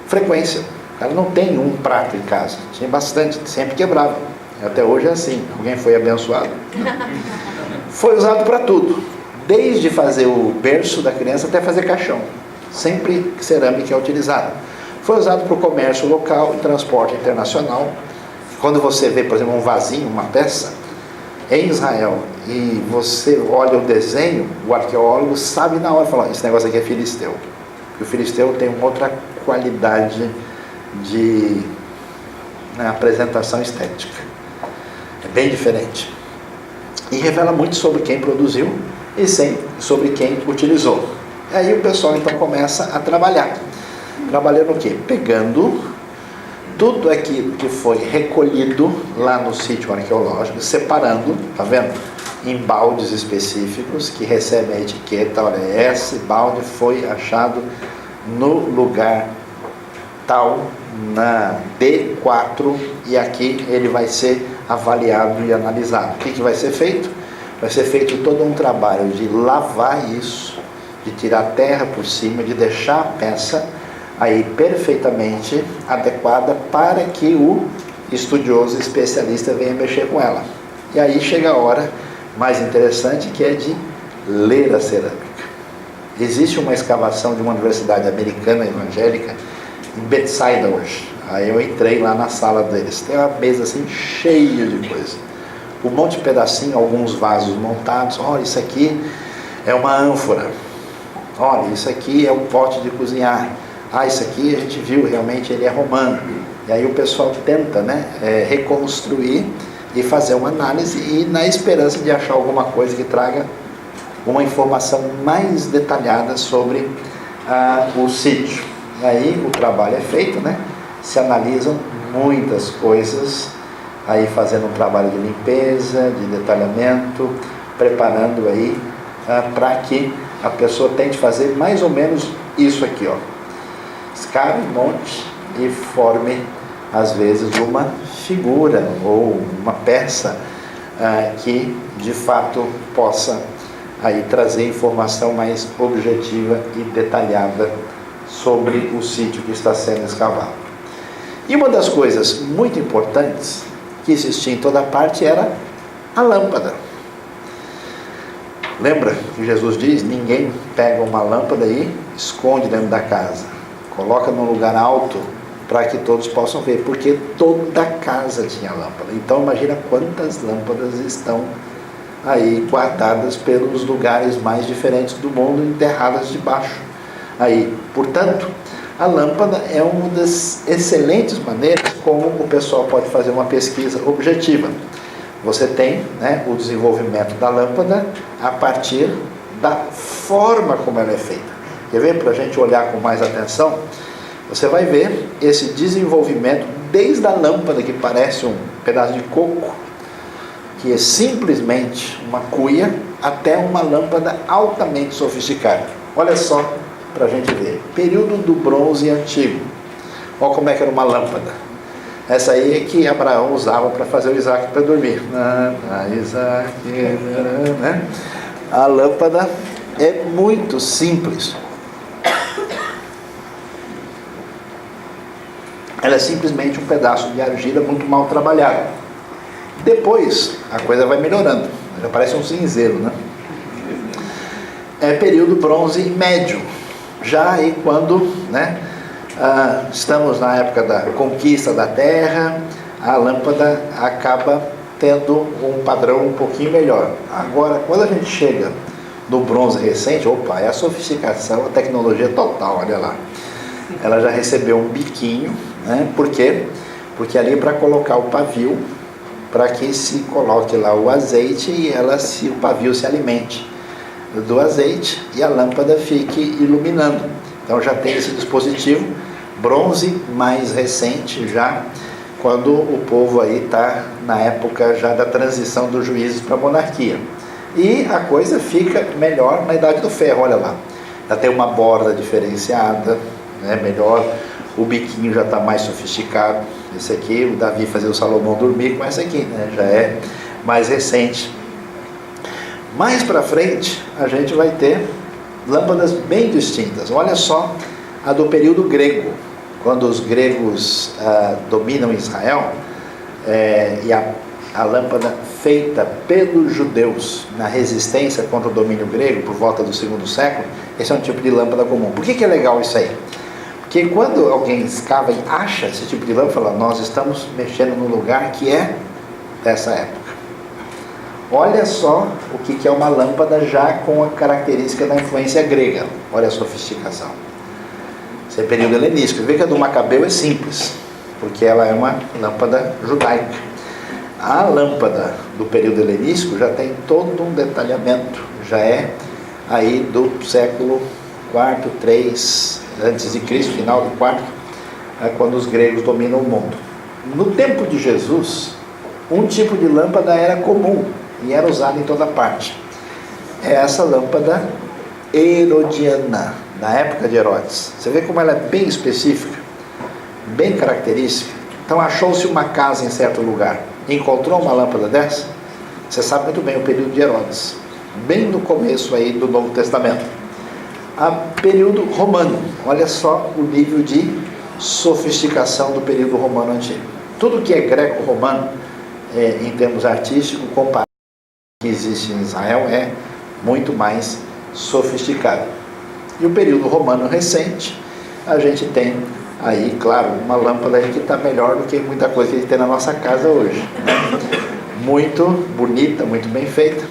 frequência. Ela não tem um prato em casa, tinha bastante, sempre quebrava. Até hoje é assim, alguém foi abençoado. Foi usado para tudo, desde fazer o berço da criança até fazer caixão. Sempre cerâmica é utilizada. Foi usado para o comércio local e transporte internacional. Quando você vê, por exemplo, um vasinho, uma peça, em Israel, e você olha o desenho, o arqueólogo sabe na hora, fala, esse negócio aqui é filisteu. Porque o filisteu tem uma outra qualidade de apresentação estética. É bem diferente. E revela muito sobre quem produziu e sobre quem utilizou. E aí o pessoal então começa a trabalhar. Trabalhando o quê? Pegando tudo aquilo que foi recolhido lá no sítio arqueológico, separando, tá vendo? Em baldes específicos que recebem a etiqueta, olha, esse balde foi achado no lugar tal, na D4, e aqui ele vai ser avaliado e analisado. O que vai ser feito? Vai ser feito todo um trabalho de lavar isso, de tirar a terra por cima, de deixar a peça aí perfeitamente adequada para que o estudioso, especialista venha mexer com ela. E aí chega a hora mais interessante, que é de ler a cerâmica. Existe uma escavação de uma universidade americana evangélica em Bethsaida hoje. Aí eu entrei lá na sala deles, tem uma mesa assim cheia de coisa, um monte de pedacinho, alguns vasos montados. Olha, isso aqui é uma ânfora, olha, isso aqui é um pote de cozinhar, isso aqui a gente viu, realmente ele é romano. E aí o pessoal tenta, reconstruir e fazer uma análise, e na esperança de achar alguma coisa que traga uma informação mais detalhada sobre o sítio. E aí o trabalho é feito, se analisam muitas coisas, aí fazendo um trabalho de limpeza, de detalhamento, preparando aí para que a pessoa tente fazer mais ou menos isso aqui, escave um monte e forme às vezes uma figura ou uma peça que de fato possa aí trazer informação mais objetiva e detalhada sobre o sítio que está sendo escavado. E uma das coisas muito importantes que existia em toda parte era a lâmpada. Lembra que Jesus diz, ninguém pega uma lâmpada e esconde dentro da casa, coloca num lugar alto para que todos possam ver, porque toda casa tinha lâmpada. Então imagina quantas lâmpadas estão aí guardadas pelos lugares mais diferentes do mundo, enterradas debaixo. Aí, portanto, a lâmpada é uma das excelentes maneiras como o pessoal pode fazer uma pesquisa objetiva. Você tem o desenvolvimento da lâmpada a partir da forma como ela é feita. Quer ver? Para a gente olhar com mais atenção, você vai ver esse desenvolvimento desde a lâmpada que parece um pedaço de coco, que é simplesmente uma cuia, até uma lâmpada altamente sofisticada. Olha só, para a gente ver, período do bronze antigo. Olha como é que era uma lâmpada. Essa aí é que Abraão usava para fazer o Isaac para dormir. Isaac, A lâmpada é muito simples. Ela é simplesmente um pedaço de argila muito mal trabalhado. Depois a coisa vai melhorando, já parece um cinzeiro, É período bronze médio. Já aí quando estamos na época da conquista da terra, a lâmpada acaba tendo um padrão um pouquinho melhor. Agora, quando a gente chega no bronze recente, é a sofisticação, a tecnologia total, olha lá. Ela já recebeu um biquinho, por quê? Porque ali para colocar o pavio, para que se coloque lá o azeite e o pavio se alimente do azeite e a lâmpada fique iluminando. Então já tem esse dispositivo, bronze mais recente já, quando o povo aí está na época já da transição dos juízes para a monarquia. E a coisa fica melhor na Idade do Ferro, olha lá. Já tem uma borda diferenciada, né, melhor, o biquinho já está mais sofisticado. Esse aqui, o Davi fazia o Salomão dormir com essa aqui, né, já é mais recente. Mais para frente, a gente vai ter lâmpadas bem distintas. Olha só a do período grego, quando os gregos dominam Israel, e a lâmpada feita pelos judeus na resistência contra o domínio grego, por volta do 2º século, esse é um tipo de lâmpada comum. Por que é legal isso aí? Porque quando alguém escava e acha esse tipo de lâmpada, fala, nós estamos mexendo num lugar que é dessa época. Olha só o que é uma lâmpada já com a característica da influência grega. Olha a sofisticação. Esse é período helenístico. Vê que a do Macabeu é simples, porque ela é uma lâmpada judaica. A lâmpada do período helenístico já tem todo um detalhamento, já é aí do século IV, III a.C., final do IV, quando os gregos dominam o mundo. No tempo de Jesus, um tipo de lâmpada era comum e era usada em toda parte. É essa lâmpada herodiana, da época de Herodes. Você vê como ela é bem específica, bem característica. Então achou-se uma casa em certo lugar, encontrou uma lâmpada dessa, você sabe muito bem o período de Herodes, bem no começo aí do Novo Testamento. A período romano, olha só o nível de sofisticação do período romano antigo. Tudo que é greco-romano, em termos artísticos, comparado com o que existe em Israel, é muito mais sofisticado. E o período romano recente, a gente tem aí, claro, uma lâmpada que está melhor do que muita coisa que a gente tem na nossa casa hoje, né? Muito bonita, muito bem feita,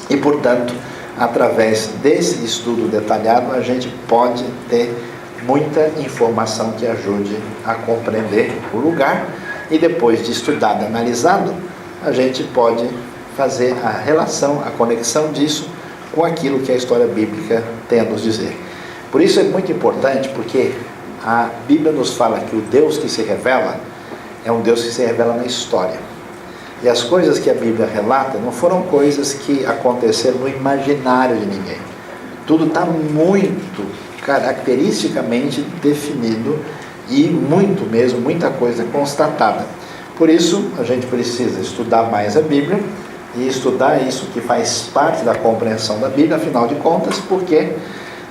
e portanto, através desse estudo detalhado, a gente pode ter muita informação que ajude a compreender o lugar, e depois de estudado e analisado, a gente pode fazer a relação, a conexão disso com aquilo que a história bíblica tem a nos dizer. Por isso é muito importante, porque a Bíblia nos fala que o Deus que se revela é um Deus que se revela na história. E as coisas que a Bíblia relata não foram coisas que aconteceram no imaginário de ninguém. Tudo está muito caracteristicamente definido e muito mesmo, muita coisa constatada. Por isso, a gente precisa estudar mais a Bíblia e estudar isso que faz parte da compreensão da Bíblia, afinal de contas, porque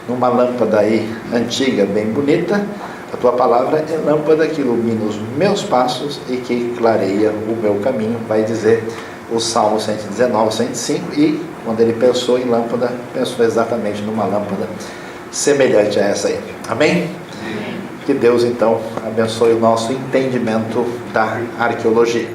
numa lâmpada aí antiga, bem bonita, a tua palavra é lâmpada que ilumina os meus passos e que clareia o meu caminho, vai dizer o Salmo 119, 105, e quando ele pensou em lâmpada, pensou exatamente numa lâmpada semelhante a essa aí. Amém? Que Deus então abençoe o nosso entendimento da arqueologia.